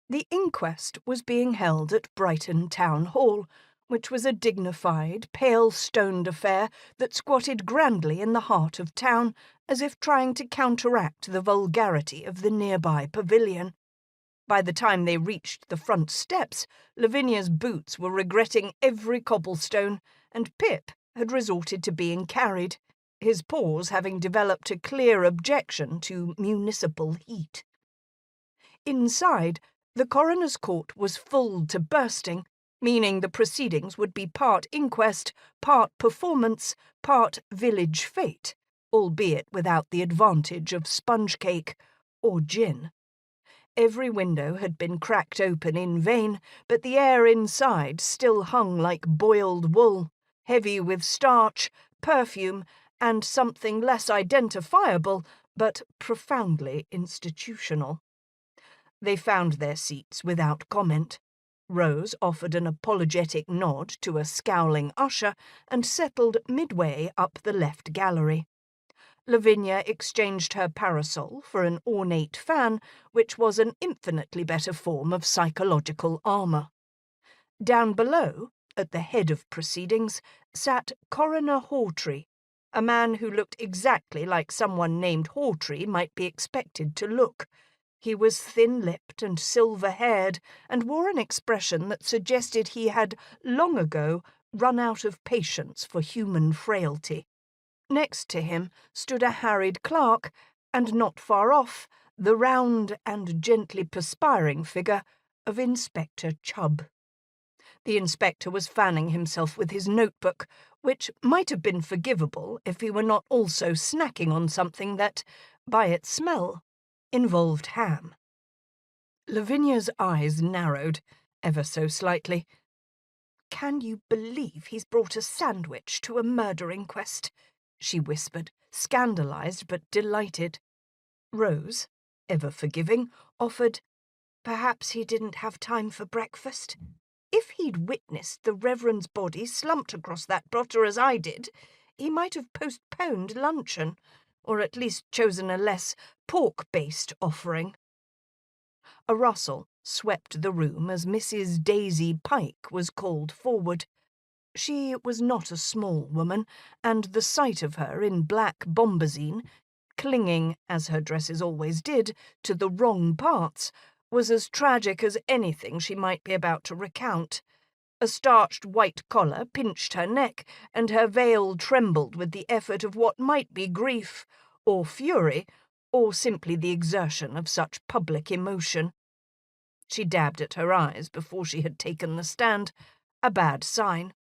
The inquest was being held at Brighton Town Hall, which was a dignified, pale-stoned affair that squatted grandly in the heart of town, as if trying to counteract the vulgarity of the nearby pavilion. By the time they reached the front steps, Lavinia's boots were regretting every cobblestone, and Pip had resorted to being carried, his paws having developed a clear objection to municipal heat. Inside, the coroner's court was full to bursting, meaning the proceedings would be part inquest, part performance, part village fete, albeit without the advantage of sponge cake or gin. Every window had been cracked open in vain, but the air inside still hung like boiled wool, heavy with starch, perfume, and something less identifiable, but profoundly institutional. They found their seats without comment. Rose offered an apologetic nod to a scowling usher and settled midway up the left gallery. Lavinia exchanged her parasol for an ornate fan, which was an infinitely better form of psychological armour. Down below, at the head of proceedings, sat Coroner Hawtrey, a man who looked exactly like someone named Hawtrey might be expected to look. He was thin-lipped and silver-haired, and wore an expression that suggested he had, long ago, run out of patience for human frailty. Next to him stood a harried clerk, and not far off, the round and gently perspiring figure of Inspector Chubb. The inspector was fanning himself with his notebook, which might have been forgivable if he were not also snacking on something that, by its smell, involved ham. Lavinia's eyes narrowed, ever so slightly. "Can you believe he's brought a sandwich to a murder inquest?" she whispered, scandalized but delighted. Rose, ever forgiving, offered, "Perhaps he didn't have time for breakfast. If he'd witnessed the Reverend's body slumped across that blotter as I did, he might have postponed luncheon, or at least chosen a less pork-based offering." A rustle swept the room as Mrs. Daisy Pike was called forward. She was not a small woman, and the sight of her in black bombazine, clinging, as her dresses always did, to the wrong parts, was as tragic as anything she might be about to recount. A starched white collar pinched her neck, and her veil trembled with the effort of what might be grief, or fury, or simply the exertion of such public emotion. She dabbed at her eyes before she had taken the stand, a bad sign.